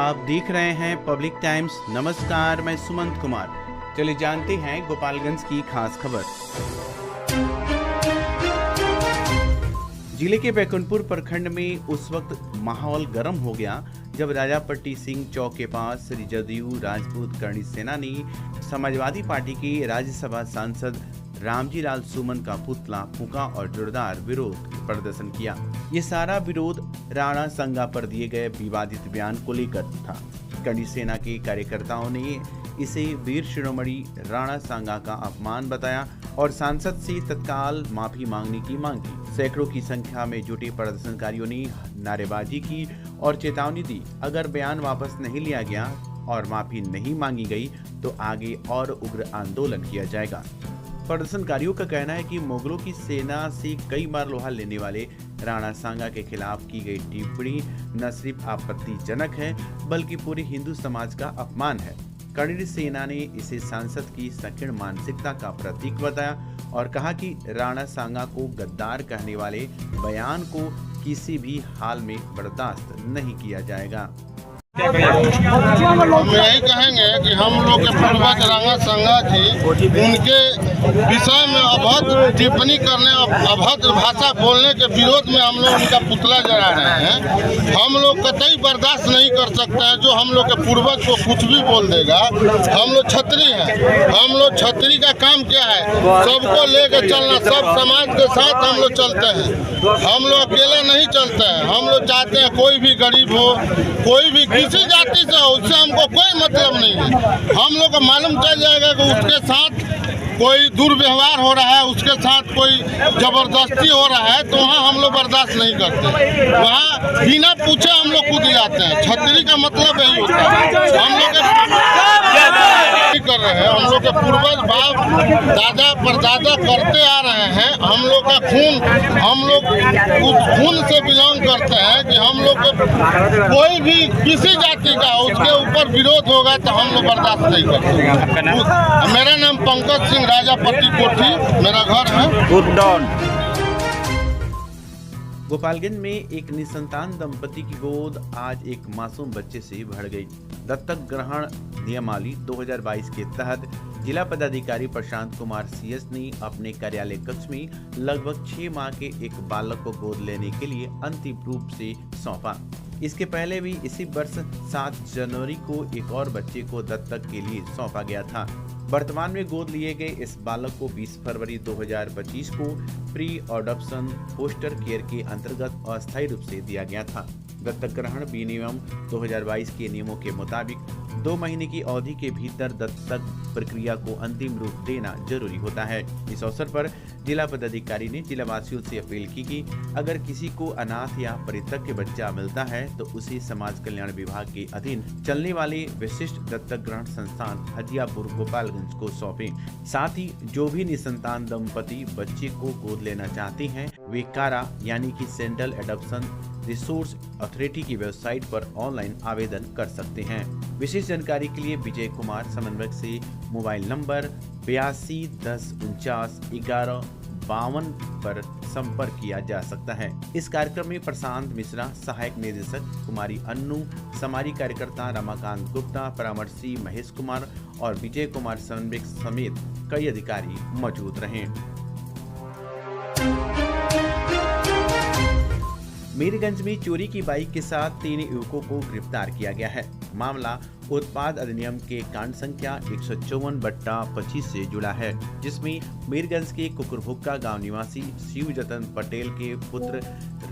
आप देख रहे हैं पब्लिक टाइम्स। नमस्कार, मैं सुमंत कुमार। चलिए जानते हैं गोपालगंज की खास खबर। जिले के बैकुंठपुर प्रखंड में उस वक्त माहौल गर्म हो गया जब राजापट्टी सिंह चौक के पास श्री जदयू राजपूत करणी सेना ने समाजवादी पार्टी के राज्यसभा सांसद रामजी लाल सुमन का पुतला फूंका और जोरदार विरोध प्रदर्शन किया। ये सारा विरोध राणा संगा पर दिए गए विवादित बयान को लेकर था। करणी सेना के कार्यकर्ताओं ने इसे वीर शिरोमणि राणा सांगा का अपमान बताया और सांसद से तत्काल माफी मांगने की मांग की। सैकड़ों की संख्या में जुटे प्रदर्शनकारियों ने नारेबाजी की और चेतावनी दी, अगर बयान वापस नहीं लिया गया और माफी नहीं मांगी गई तो आगे और उग्र आंदोलन किया जाएगा। प्रदर्शनकारियों का कहना है कि मुगलों की सेना से कई बार लोहा लेने वाले राणा सांगा के खिलाफ की गई टिप्पणी न सिर्फ आपत्तिजनक है बल्कि पूरे हिंदू समाज का अपमान है। करणी सेना ने इसे सांसद की संकीर्ण मानसिकता का प्रतीक बताया और कहा कि राणा सांगा को गद्दार कहने वाले बयान को किसी भी हाल में बर्दाश्त नहीं किया जाएगा। हम यही कहेंगे कि हम लोग के पूर्वज राणा सांगा जी उनके विषय में अभद्र टिप्पणी करने अभद्र भाषा बोलने के विरोध में हम लोग उनका पुतला जला रहे हैं। हम लोग कतई बर्दाश्त नहीं कर सकते हैं जो हम लोग के पूर्वज को कुछ भी बोल देगा। हम लोग छतरी हैं, हम लोग छतरी का काम क्या है, सबको लेकर चलना, सब समाज के साथ हम लोग चलते हैं। हम लोग अकेले नहीं चलते हैं। हम लोग चाहते हैं कोई भी गरीब हो, कोई भी किसी जाति से हो, उससे हमको कोई मतलब नहीं है। हम लोग को मालूम चल जाएगा कि उसके साथ कोई दुर्व्यवहार हो रहा है, उसके साथ कोई जबरदस्ती हो रहा है, तो वहाँ हम लोग बर्दाश्त नहीं करते। वहाँ बिना पूछे हम लोग कूद जाते हैं। छतरी का मतलब यही होता है। हम लोग कर रहे हैं, हम लोग के पूर्वज बाप दादा परदादा करते आ रहे हैं। हम लोग का खून, हम लोग उस खून से बिलोंग करते हैं कि हम लोग कोई भी किसी जाति का उसके ऊपर विरोध होगा तो हम लोग बर्दाश्त नहीं करते। मेरा नाम पंकज सिंह, राजापट्टी कोठी मेरा घर है। गोपालगंज में एक निसंतान दंपति की गोद आज एक मासूम बच्चे से भर गई। दत्तक ग्रहण नियमावली 2022 के तहत जिला पदाधिकारी प्रशांत कुमार CS ने अपने कार्यालय कक्ष में लगभग 6 माह के एक बालक को गोद लेने के लिए अंतिम रूप से सौंपा। इसके पहले भी इसी वर्ष 7 जनवरी को एक और बच्चे को दत्तक के लिए सौंपा गया था। वर्तमान में गोद लिए गए इस बालक को 20 फरवरी 2025 को प्री अडॉप्शन फोस्टर केयर के अंतर्गत अस्थायी रूप से दिया गया था। दत्तक ग्रहण विनियम 2022 के नियमों के मुताबिक 2 महीने की अवधि के भीतर दत्तक प्रक्रिया को अंतिम रूप देना जरूरी होता है। इस अवसर पर जिला पदाधिकारी ने जिलावासियों से अपील की कि अगर किसी को अनाथ या परित्यक्त बच्चा मिलता है तो उसे समाज कल्याण विभाग के अधीन चलने वाले विशिष्ट दत्तक ग्रहण संस्थान हजियापुर गोपालगंज को सौंपे। साथ ही जो भी निसंतान दंपति बच्चे को गोद लेना चाहते हैं वे कारा यानी कि सेंट्रल एडॉप्शन रिसोर्स अथॉरिटी की वेबसाइट पर ऑनलाइन आवेदन कर सकते हैं। विशेष जानकारी के लिए विजय कुमार समन्वयक से मोबाइल नंबर 82 10 49 11 52 पर संपर्क किया जा सकता है। इस कार्यक्रम में प्रशांत मिश्रा, सहायक निदेशक कुमारी अन्नू, समारी कार्यकर्ता रमाकांत गुप्ता, परामर्शी महेश कुमार और विजय कुमार समन्वयक समेत कई अधिकारी मौजूद रहे। मीरगंज में चोरी की बाइक के साथ 3 युवकों को गिरफ्तार किया गया है। मामला उत्पाद अधिनियम के कांड संख्या 154/25 से जुड़ा है, जिसमें मीरगंज के कुकुरहुक्का गांव निवासी शिव जतन पटेल के पुत्र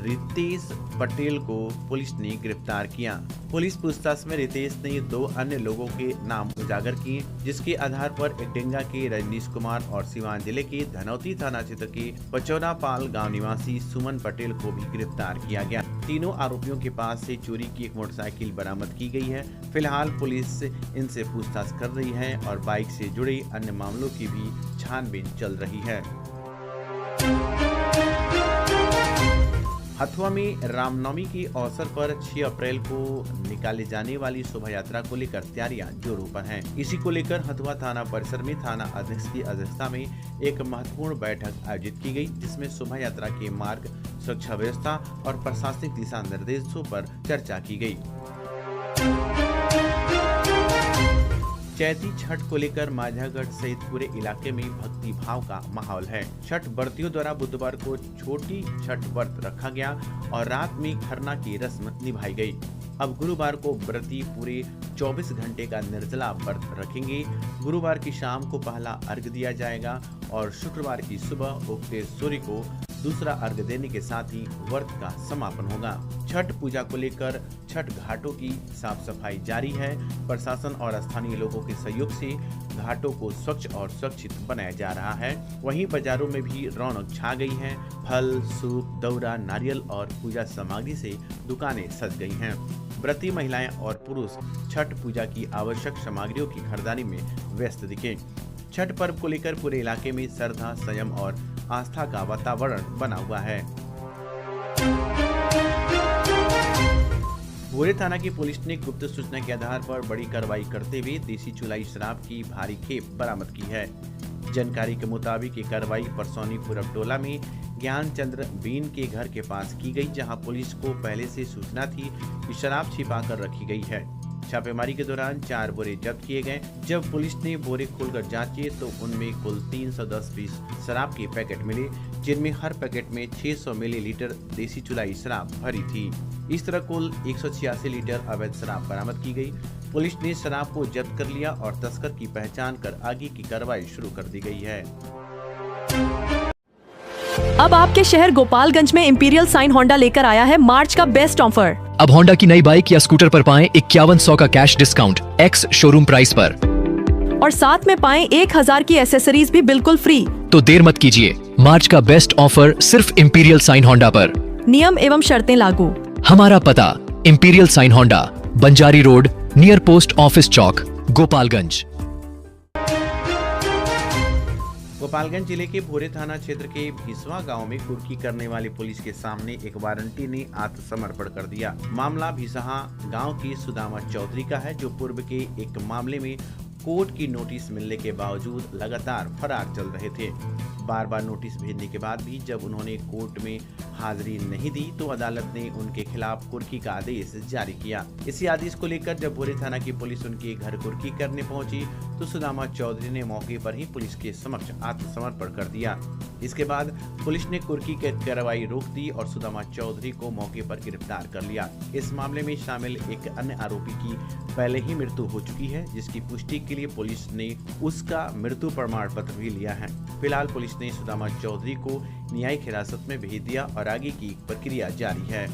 रितेश पटेल को पुलिस ने गिरफ्तार किया। पुलिस पूछताछ में रितेश ने 2 अन्य लोगों के नाम उजागर किए, जिसके आधार पर एकडेंगा के रजनीश कुमार और सीवान जिले के धनौती थाना क्षेत्र के पचौनापाल गांव निवासी सुमन पटेल को भी गिरफ्तार किया गया। तीनों आरोपियों के पास से चोरी की एक मोटरसाइकिल बरामद की गई है। फिलहाल पुलिस इनसे पूछताछ कर रही है और बाइक से जुड़े अन्य मामलों की भी छानबीन चल रही है। हथुआ में रामनवमी के अवसर पर 6 अप्रैल को निकाले जाने वाली शोभा यात्रा को लेकर तैयारियां जोरों पर हैं। इसी को लेकर हथुआ थाना परिसर में थाना अध्यक्ष की अध्यक्षता में एक महत्वपूर्ण बैठक आयोजित की गई, जिसमें शोभा यात्रा के मार्ग, सुरक्षा व्यवस्था और प्रशासनिक दिशा निर्देशों पर चर्चा की गई। चैती छठ को लेकर माझागढ़ सहित पूरे इलाके में भक्ति भाव का माहौल है। छठ व्रतियों द्वारा बुधवार को छोटी छठ व्रत रखा गया और रात में खरना की रस्म निभाई गई। अब गुरुवार को व्रती पूरे 24 घंटे का निर्जला व्रत रखेंगे। गुरुवार की शाम को पहला अर्घ दिया जाएगा और शुक्रवार की सुबह उगते सूर्य को दूसरा अर्घ देने के साथ ही व्रत का समापन होगा। छठ पूजा को लेकर छठ घाटों की साफ सफाई जारी है। प्रशासन और स्थानीय लोगों के सहयोग से घाटों को स्वच्छ और सुरक्षित बनाया जा रहा है। वहीं बाजारों में भी रौनक छा गई है। फल, सूप, दौरा, नारियल और पूजा सामग्री से दुकानें सज गई हैं। व्रती महिलाएं और पुरुष छठ पूजा की आवश्यक सामग्रियों की खरीदारी में व्यस्त दिखे। छठ पर्व को लेकर पूरे इलाके में श्रद्धा, संयम और आस्था का वातावरण बना हुआ है। भोरे थाना की पुलिस ने गुप्त सूचना के आधार पर बड़ी कार्रवाई करते हुए देसी चुलाई शराब की भारी खेप बरामद की है। जानकारी के मुताबिक ये कार्रवाई परसौनी पूरब टोला में ज्ञान चंद्र बीन के घर के पास की गई, जहां पुलिस को पहले से सूचना थी कि शराब छिपाकर रखी गई है। छापेमारी के दौरान 4 बोरे जब्त किए गए। जब पुलिस ने बोरे खोलकर जांचे तो उनमें कुल 310 पीस शराब के पैकेट मिले, जिनमें हर पैकेट में 600 मिलीलीटर देसी चुलाई शराब भरी थी। इस तरह कुल 186 लीटर अवैध शराब बरामद की गई। पुलिस ने शराब को जब्त कर लिया और तस्कर की पहचान कर आगे की कार्रवाई शुरू कर दी गई है। अब आपके शहर गोपालगंज में इंपीरियल साइन होंडा लेकर आया है मार्च का बेस्ट ऑफर। अब होंडा की नई बाइक या स्कूटर पर पाएं 5100 का cash discount ex showroom price पर, और साथ में पाएं 1000 की एसेसरीज भी बिल्कुल फ्री। तो देर मत कीजिए, मार्च का बेस्ट ऑफर सिर्फ इंपीरियल साइन होंडा पर। नियम एवं शर्तें लागू। हमारा पता Imperial Sign Honda, Banjari Road, near post office Chowk, Gopalganj. Gopalganj जिले के भोरे थाना क्षेत्र के भिसवा गांव में कुर्की करने वाली पुलिस के सामने एक वारंटी ने आत्मसमर्पण कर दिया। मामला भिसहा गांव की सुदामा चौधरी का है, जो पूर्व के एक मामले में कोर्ट की नोटिस मिलने के बावजूद लगातार फरार चल रहे थे। बार बार नोटिस भेजने के बाद भी जब उन्होंने कोर्ट में हाजिरी नहीं दी तो अदालत ने उनके खिलाफ कुर्की का आदेश जारी किया। इसी आदेश को लेकर जब भोरे थाना की पुलिस उनके घर कुर्की करने पहुंची तो सुदामा चौधरी ने मौके पर ही पुलिस के समक्ष आत्मसमर्पण कर दिया। इसके बाद पुलिस ने कुर्की की कार्रवाई रोक दी और सुदामा चौधरी को मौके पर गिरफ्तार कर लिया। इस मामले में शामिल एक अन्य आरोपी की पहले ही मृत्यु हो चुकी है, जिसकी पुष्टि के लिए पुलिस ने उसका मृत्यु प्रमाण पत्र भी लिया है। फिलहाल पुलिस ने सुदामा चौधरी को न्यायिक हिरासत में भेज दिया और आगे की प्रक्रिया जारी है।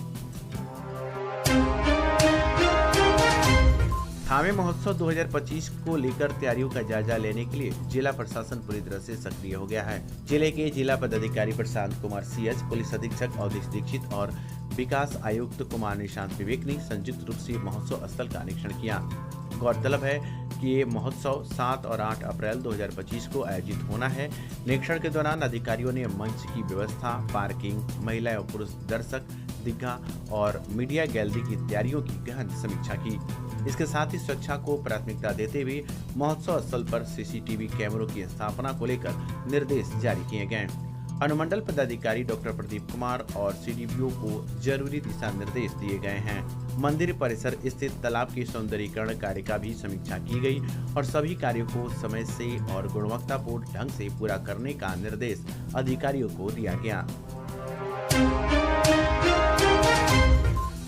थावे महोत्सव 2025 को लेकर तैयारियों का जायजा लेने के लिए जिला प्रशासन पूरी तरह से सक्रिय हो गया है। जिले के जिला पदाधिकारी प्रशांत कुमार सीएच, पुलिस अधीक्षक अवधेश दीक्षित और विकास आयुक्त कुमार निशांत विवेक ने संयुक्त रूप से महोत्सव स्थल का निरीक्षण किया। गौरतलब है कि ये महोत्सव 7 और 8 अप्रैल 2025 को आयोजित होना है। निरीक्षण के दौरान अधिकारियों ने मंच की व्यवस्था, पार्किंग, महिला और पुरुष दर्शक, दीघा और मीडिया गैलरी की तैयारियों की गहन समीक्षा की। इसके साथ ही सुरक्षा को प्राथमिकता देते हुए महोत्सव स्थल पर सीसीटीवी कैमरों की स्थापना को लेकर निर्देश जारी किए गए। अनुमंडल पदाधिकारी डॉक्टर प्रदीप कुमार और सीडीपीओ को जरूरी दिशा निर्देश दिए गए हैं। मंदिर परिसर स्थित तालाब के सौंदर्यीकरण कार्य का भी समीक्षा की गई और सभी कार्यों को समय से और गुणवत्तापूर्ण ढंग से पूरा करने का निर्देश अधिकारियों को दिया गया।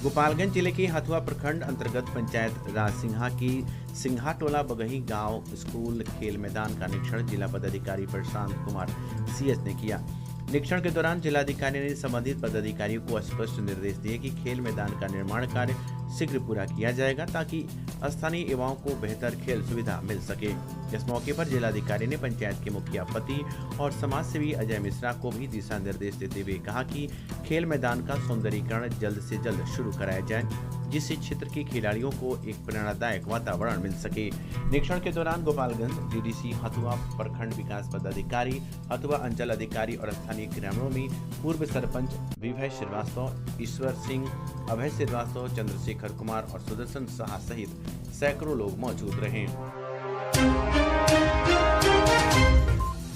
गोपालगंज जिले के हथुआ प्रखंड अंतर्गत पंचायत राज सिंहा की सिंहा टोला बगही गांव स्कूल खेल मैदान का निरीक्षण जिला पदाधिकारी प्रशांत कुमार सीएच ने किया। निरीक्षण के दौरान जिलाधिकारी ने संबंधित पदाधिकारियों को स्पष्ट निर्देश दिए कि खेल मैदान का निर्माण कार्य शीघ्र पूरा किया जाएगा ताकि स्थानीय युवाओं को बेहतर खेल सुविधा मिल सके। इस मौके पर जिलाधिकारी ने पंचायत के मुखिया पति और समाज सेवी अजय मिश्रा को भी दिशा निर्देश देते हुए कहा कि खेल मैदान का सौंदर्यीकरण जल्द से जल्द शुरू कराया जाए, जिससे क्षेत्र के खिलाड़ियों को एक प्रेरणादायक वातावरण मिल सके। निरीक्षण के दौरान गोपालगंज डीडीसी, हथुआ प्रखंड विकास पदाधिकारी, हथुआ अंचल अधिकारी और स्थानीय ग्रामीणों में पूर्व सरपंच विभय श्रीवास्तव, ईश्वर सिंह, अभय श्रीवास्तव, चंद्रशेखर कुमार और सुदर्शन शाह सहित सैकड़ों लोग मौजूद रहे।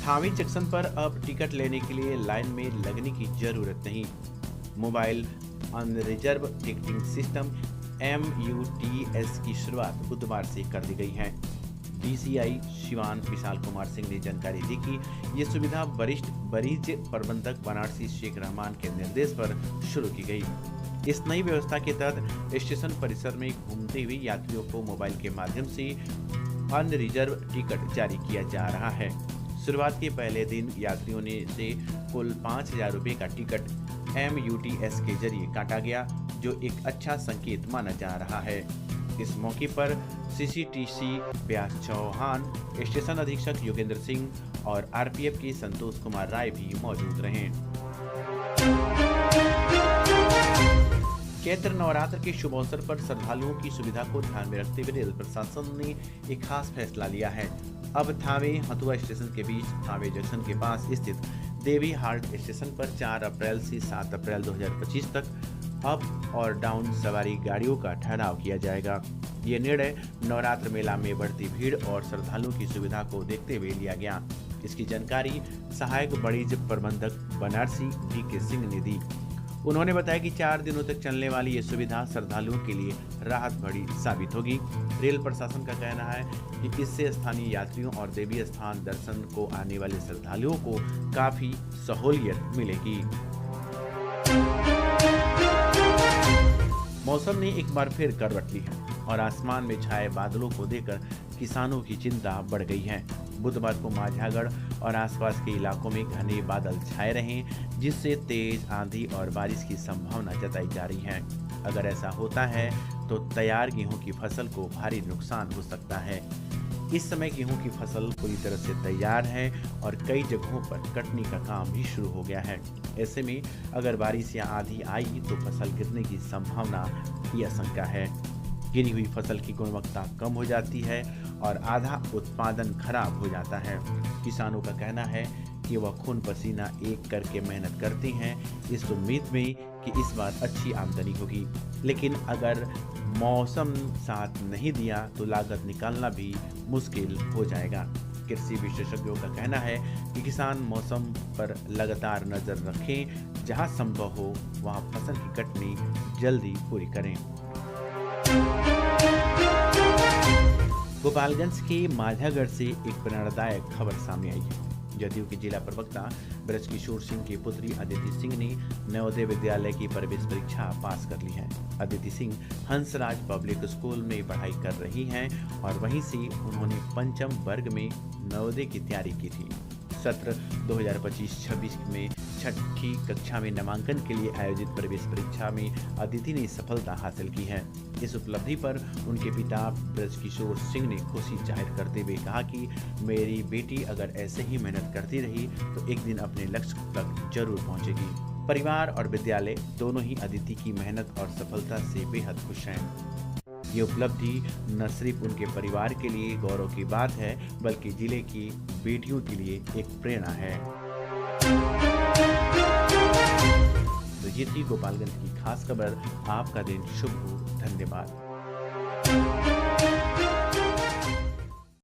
थावे जंक्शन पर अब टिकट लेने के लिए लाइन में लगने की जरूरत नहीं। Mobile unreserved ticketing system MUTS की शुरुआत बुधवार से कर दी गई है। DCI शिवान विशाल कुमार सिंह ने जानकारी दी कि ये सुविधा वरिष्ठ बरीज प्रबंधक बनारसी शेख रहमान के निर्देश पर शुरू की गई। इस नई व्यवस्था के तहत स्टेशन परिसर में घूमते हुए यात्रियों को मोबाइल के माध्यम से अनरिजर्व टिकट जारी किया जा रहा है। शुरुआत के पहले दिन यात्रियों ने से कुल 5,000 रुपये का टिकट MUTS के जरिए काटा गया, जो एक अच्छा संकेत माना जा रहा है। इस मौके पर CCTC व्यास चौहान, स्टेशन अधीक्षक योगेंद्र सिंह और RPF के संतोष कुमार राय भी मौजूद रहे। चैत्र नवरात्र के शुभ अवसर पर श्रद्धालुओं की सुविधा को ध्यान में रखते हुए रेल प्रशासन ने एक खास फैसला लिया है। अब थावे हथुआ स्टेशन के बीच थावे जंक्शन के पास स्थित देवी हाल्ट स्टेशन पर 4 अप्रैल से 7 अप्रैल 2025 तक अप और डाउन सवारी गाड़ियों का ठहराव किया जाएगा। ये निर्णय नवरात्र मेला में बढ़ती भीड़ और श्रद्धालुओं की सुविधा को देखते हुए लिया गया। इसकी जानकारी सहायक बरीज प्रबंधक बनारसी DK सिंह ने दी। उन्होंने बताया कि 4 दिनों तक चलने वाली ये सुविधा श्रद्धालुओं के लिए राहत भरी साबित होगी। रेल प्रशासन का कहना है कि इससे स्थानीय यात्रियों और देवी स्थान दर्शन को आने वाले श्रद्धालुओं को काफी सहूलियत मिलेगी। मौसम ने एक बार फिर करवट ली है और आसमान में छाए बादलों को देखकर किसानों की चिंता बढ़ गई है। बुधवार को माझागढ़ और आसपास के इलाकों में घने बादल छाए रहे, जिससे तेज आंधी और बारिश की संभावना जताई जा रही है। अगर ऐसा होता है तो तैयार गेहूं की फसल को भारी नुकसान हो सकता है। इस समय गेहूं की फसल पूरी तरह से तैयार है और कई जगहों पर कटनी का काम भी शुरू हो गया है। ऐसे में अगर बारिश या आंधी आई तो फसल गिरने की संभावना की आशंका है। गिरी हुई फसल की गुणवत्ता कम हो जाती है और आधा उत्पादन खराब हो जाता है। किसानों का कहना है कि वह खून पसीना एक करके मेहनत करते हैं इस उम्मीद में कि इस बार अच्छी आमदनी होगी, लेकिन अगर मौसम साथ नहीं दिया तो लागत निकालना भी मुश्किल हो जाएगा। कृषि विशेषज्ञों का कहना है कि किसान मौसम पर लगातार नजर रखें, जहां संभव हो वहां फसल की कटनी जल्दी पूरी करें। गोपालगंज के माझागढ़ से एक प्रेरणादायक खबर सामने आई है। जदयू के जिला प्रवक्ता ब्रजकिशोर सिंह की पुत्री अदिति सिंह ने नवोदय विद्यालय की प्रवेश परीक्षा पास कर ली है। अदिति सिंह हंसराज पब्लिक स्कूल में पढ़ाई कर रही हैं और वहीं से उन्होंने 5वीं वर्ग में नवोदय की तैयारी की थी। सत्र 2025-26 में 6ठी कक्षा में नामांकन के लिए आयोजित प्रवेश परीक्षा में अदिति ने सफलता हासिल की है। इस उपलब्धि पर उनके पिता ब्रजकिशोर सिंह ने खुशी जाहिर करते हुए कहा कि मेरी बेटी अगर ऐसे ही मेहनत करती रही तो एक दिन अपने लक्ष्य तक जरूर पहुंचेगी। परिवार और विद्यालय दोनों ही अदिति की मेहनत और सफलता से बेहद खुश हैं। ये उपलब्धि न सिर्फ उनके परिवार के लिए गौरव की बात है, बल्कि जिले की बेटियों के लिए एक प्रेरणा है। तो ये थी गोपालगंज की खास खबर। आपका दिन शुभ हो। धन्यवाद।